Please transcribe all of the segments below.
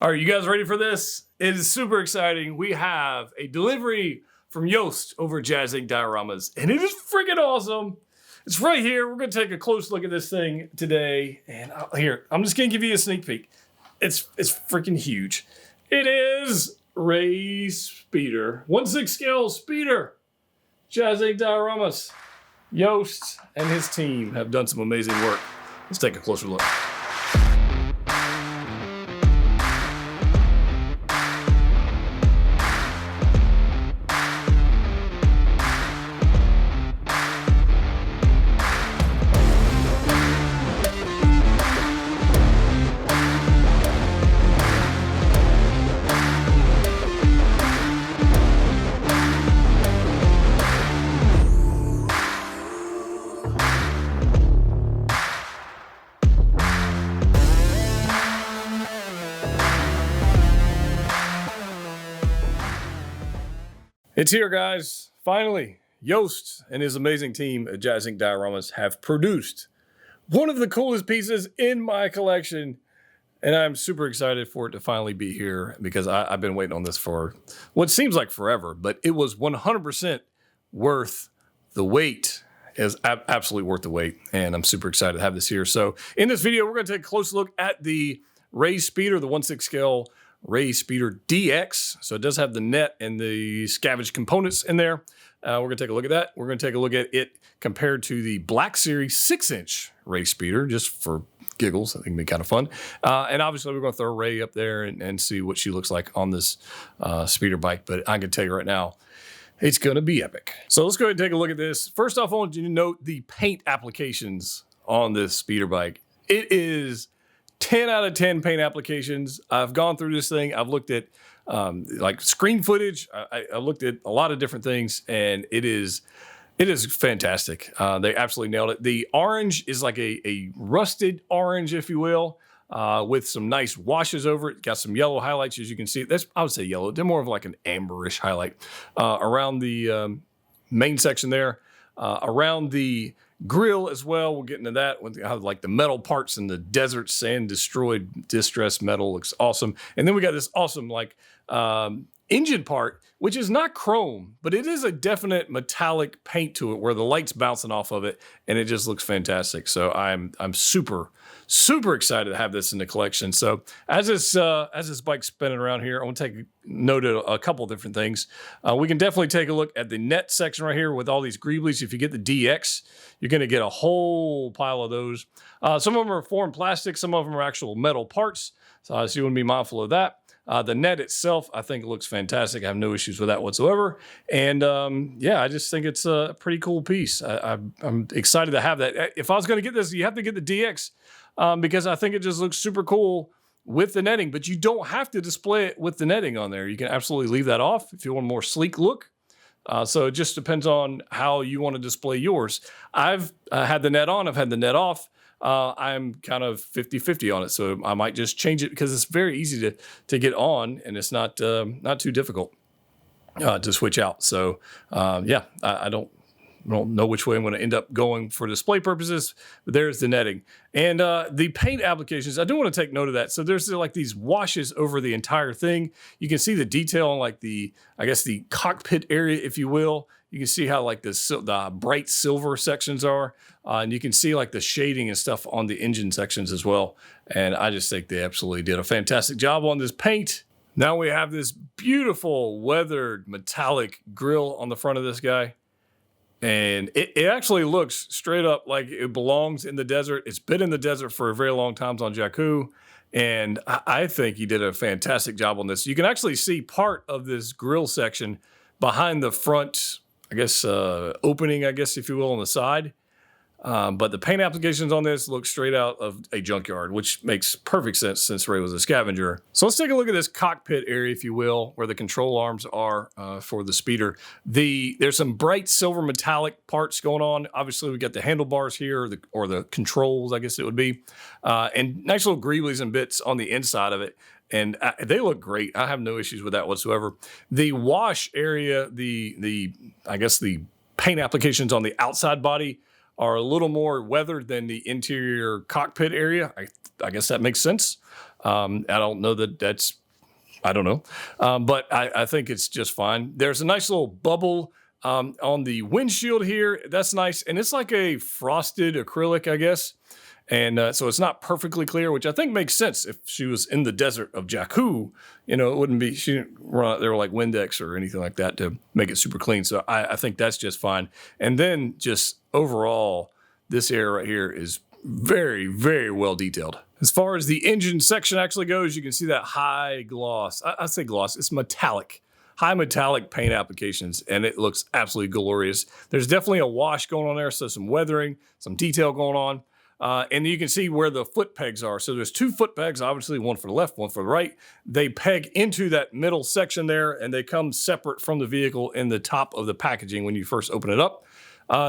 All right, you guys ready for this? It is super exciting. We have a delivery from Yost over at JazzInc Dioramas, and it is freaking awesome. It's right here. We're going to take a close look at this thing today. And here, I'm just going to give you a sneak peek. It's freaking huge. It is Ray Speeder, 1/6 scale Speeder. JazzInc Dioramas. Yost and his team have done some amazing work. Let's take a closer look. It's here, guys. Finally, Yost and his amazing team at JazzInc Dioramas have produced one of the coolest pieces in my collection. And I'm super excited for it to finally be here because I've been waiting on this for what seems like forever, but it was 100% worth the wait. It was absolutely worth the wait. And I'm super excited to have this here. So in this video, we're going to take a close look at the Ray Speeder, the 1/6 scale Ray Speeder DX. So it does have the net and the scavenged components in there. We're going to take a look at that. We're going to take a look at it compared to the Black Series 6-inch Ray Speeder, just for giggles. I think it'd be kind of fun. And obviously, we're going to throw Ray up there and see what she looks like on this speeder bike. But I can tell you right now, it's going to be epic. So let's go ahead and take a look at this. First off, I want you to note the paint applications on this speeder bike. It is 10 out of 10 paint applications. I've gone through this thing. I've looked at like screen footage. I looked at a lot of different things, and it is fantastic. They absolutely nailed it. The orange is like a rusted orange, if you will, with some nice washes over it. Got some yellow highlights, as you can see. I would say yellow. They're more of like an amberish highlight around the main section there. Around the grill as well, we'll get into that with how like the metal parts and the desert sand destroyed distressed metal looks awesome. And then we got this awesome like engine part, which is not chrome, but it is a definite metallic paint to it where the light's bouncing off of it, and it just looks fantastic. So I'm super excited to have this in the collection. So as this bike's spinning around here, I want to take note of a couple of different things. We can definitely take a look at the net section right here with all these greeblies. If you get the DX, you're going to get a whole pile of those. Some of them are foreign plastic. Some of them are actual metal parts. So you want to be mindful of that. The net itself, I think, looks fantastic. I have no issues with that whatsoever. And yeah, I just think it's a pretty cool piece. I'm excited to have that. If I was going to get this, you have to get the DX because I think it just looks super cool with the netting. But you don't have to display it with the netting on there. You can absolutely leave that off if you want a more sleek look. So it just depends on how you want to display yours. I've had the net on. I've had the net off. I'm kind of 50-50 on it, so I might just change it because it's very easy to get on, and it's not too difficult to switch out. So yeah, I don't know which way I'm going to end up going for display purposes, but there's the netting. And the paint applications, I do want to take note of that. So there's like these washes over the entire thing. You can see the detail on like I guess the cockpit area, if you will. You can see how like the bright silver sections are. And you can see like the shading and stuff on the engine sections as well. And I just think they absolutely did a fantastic job on this paint. Now we have this beautiful weathered metallic grille on the front of this guy. And it actually looks straight up like it belongs in the desert. It's been in the desert for a very long time on Jakku. And I think he did a fantastic job on this. You can actually see part of this grill section behind the front, I guess, opening, I guess, if you will, on the side. But the paint applications on this look straight out of a junkyard, which makes perfect sense since Ray was a scavenger. So let's take a look at this cockpit area, if you will, where the control arms are for the speeder. There's some bright silver metallic parts going on. Obviously, we got the handlebars here, or the controls, I guess it would be, and nice little greeblies and bits on the inside of it. And they look great. I have no issues with that whatsoever. The wash area, I guess the paint applications on the outside body are a little more weathered than the interior cockpit area. I guess that makes sense. I don't know that that's, I don't know. But I think it's just fine. There's a nice little bubble on the windshield here. That's nice. And it's like a frosted acrylic, I guess. And so it's not perfectly clear, which I think makes sense. If she was in the desert of Jakku, you know, it wouldn't be, she didn't run out there like Windex or anything like that to make it super clean. So I think that's just fine. And then just overall, this area right here is very, very well detailed. As far as the engine section actually goes, you can see that high gloss. I say gloss, it's metallic. High metallic paint applications, and it looks absolutely glorious. There's definitely a wash going on there, so some weathering, some detail going on. And you can see where the foot pegs are. So there's 2 foot pegs, obviously one for the left, one for the right. They peg into that middle section there, and they come separate from the vehicle in the top of the packaging when you first open it up.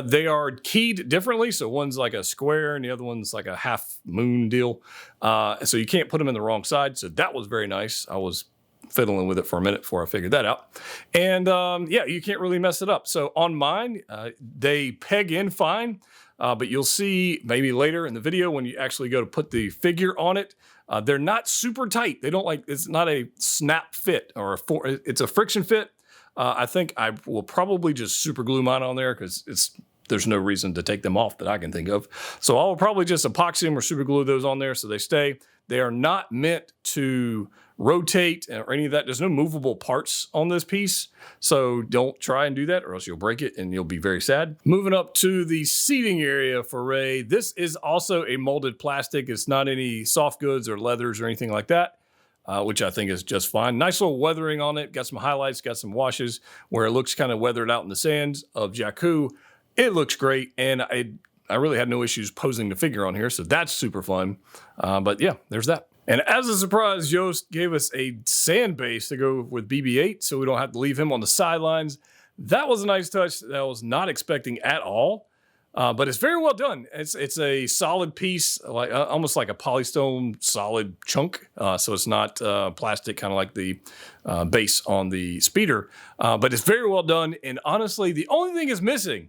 They are keyed differently. So one's like a square and the other one's like a half moon deal. So you can't put them in the wrong side. So that was very nice. I was fiddling with it for a minute before I figured that out. And yeah, you can't really mess it up. So on mine, they peg in fine. But you'll see maybe later in the video when you actually go to put the figure on it, they're not super tight. They don't like, it's not a snap fit or it's a friction fit. I think I will probably just super glue mine on there because there's no reason to take them off that I can think of. So I'll probably just epoxy them or super glue those on there so they stay. They are not meant to rotate or any of that. There's no movable parts on this piece. So don't try and do that or else you'll break it and you'll be very sad. Moving up to the seating area for Ray. This is also a molded plastic. It's not any soft goods or leathers or anything like that, which I think is just fine. Nice little weathering on it. Got some highlights, got some washes where it looks kind of weathered out in the sands of Jakku. It looks great. And I really had no issues posing the figure on here. So that's super fun. But yeah, there's that. And as a surprise, Yost gave us a sand base to go with BB-8 so we don't have to leave him on the sidelines. That was a nice touch that I was not expecting at all, but it's very well done. It's a solid piece, like almost like a polystone solid chunk. So it's not plastic, kind of like the base on the speeder, but it's very well done. And honestly, the only thing is missing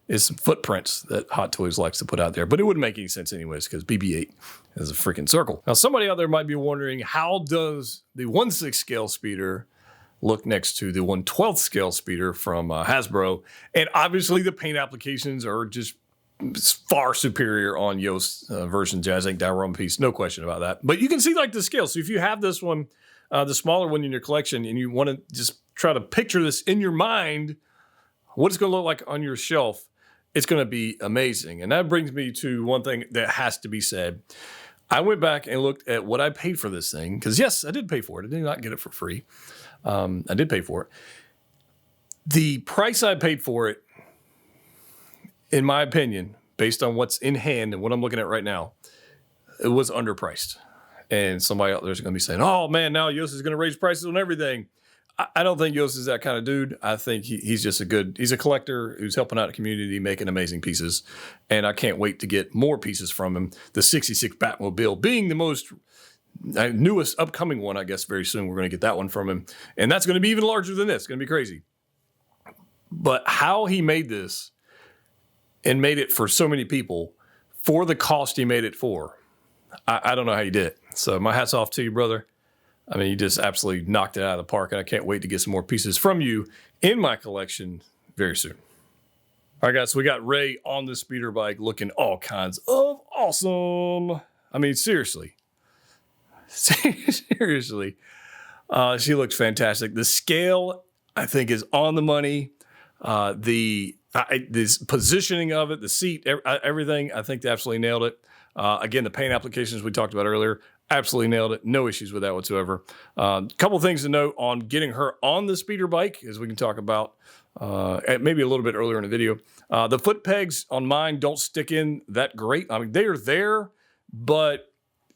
is some footprints that Hot Toys likes to put out there. But it wouldn't make any sense anyways because BB-8 is a freaking circle. Now, somebody out there might be wondering, how does the 1/6 scale speeder look next to the 1/12 scale speeder from Hasbro? And obviously the paint applications are just far superior on Yost's version JazzInc Diorama piece. No question about that. But you can see like the scale. So if you have this one, the smaller one in your collection, and you want to just try to picture this in your mind, what it's going to look like on your shelf, it's going to be amazing. And that brings me to one thing that has to be said. I went back and looked at what I paid for this thing. Because yes, I did pay for it. I did not get it for free. I did pay for it. The price I paid for it, in my opinion, based on what's in hand and what I'm looking at right now, it was underpriced. And somebody out there is going to be saying, oh man, now Yost is going to raise prices on everything. I don't think Yost is that kind of dude. I think he's just he's a collector who's helping out the community, making amazing pieces. And I can't wait to get more pieces from him. The 66 Batmobile being the most newest upcoming one, I guess very soon we're going to get that one from him. And that's going to be even larger than this. It's going to be crazy. But how he made this and made it for so many people for the cost he made it for, I don't know how he did it. So my hat's off to you, brother. I mean, you just absolutely knocked it out of the park, and I can't wait to get some more pieces from you in my collection very soon. All right, guys, so we got Ray on the speeder bike looking all kinds of awesome. I mean, seriously. Seriously. She looks fantastic. The scale, I think, is on the money. This positioning of it, the seat, everything, I think they absolutely nailed it. Again, the paint applications we talked about earlier, absolutely nailed it. No issues with that whatsoever. Couple things to note on getting her on the speeder bike, as we can talk about maybe a little bit earlier in the video. The foot pegs on mine don't stick in that great. I mean, they are there, but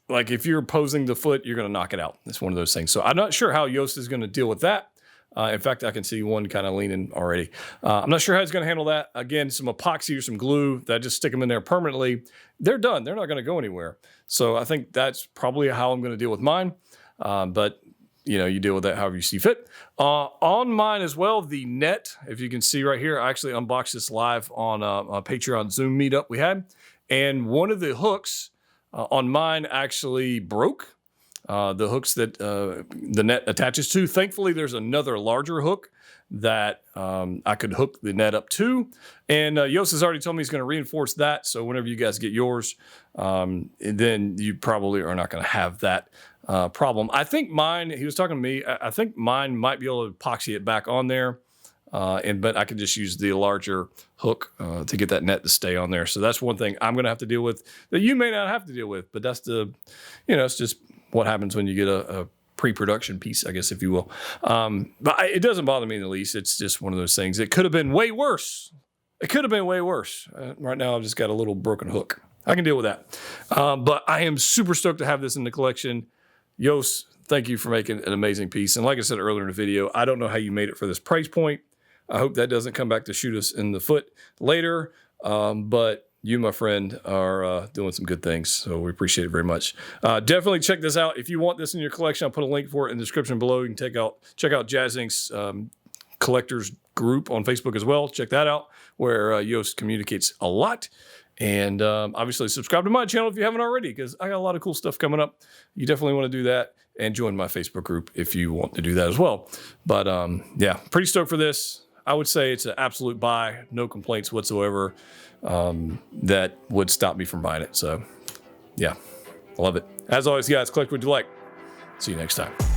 like if you're posing the foot, you're going to knock it out. It's one of those things. So I'm not sure how Yost is going to deal with that. In fact, I can see one kind of leaning already. I'm not sure how he's going to handle that. Again, some epoxy or some glue that just stick them in there permanently. They're done. They're not going to go anywhere. So I think that's probably how I'm going to deal with mine. But, you know, you deal with that however you see fit. On mine as well, the net, if you can see right here, I actually unboxed this live on a Patreon Zoom meetup we had. And one of the hooks on mine actually broke. The hooks that the net attaches to. Thankfully, there's another larger hook that I could hook the net up to. And Yost has already told me he's going to reinforce that. So whenever you guys get yours, then you probably are not going to have that problem. I think mine, he was talking to me, I think mine might be able to epoxy it back on there. But I can just use the larger hook to get that net to stay on there. So that's one thing I'm going to have to deal with that you may not have to deal with. But that's it's just what happens when you get a pre-production piece, I guess, if you will. But it doesn't bother me in the least. It's just one of those things. It could have been way worse. It could have been way worse. Right now, I've just got a little broken hook. I can deal with that. But I am super stoked to have this in the collection. Yost, thank you for making an amazing piece. And like I said earlier in the video, I don't know how you made it for this price point. I hope that doesn't come back to shoot us in the foot later. But you, my friend, are doing some good things, so we appreciate it very much. Definitely check this out. If you want this in your collection, I'll put a link for it in the description below. You can check out JazzInc's collectors group on Facebook as well. Check that out, where Yost communicates a lot. And obviously subscribe to my channel if you haven't already, because I got a lot of cool stuff coming up. You definitely want to do that, and join my Facebook group if you want to do that as well. But yeah, pretty stoked for this. I would say it's an absolute buy, no complaints whatsoever that would stop me from buying it. So yeah, I love it. As always, guys, collect what you like. See you next time.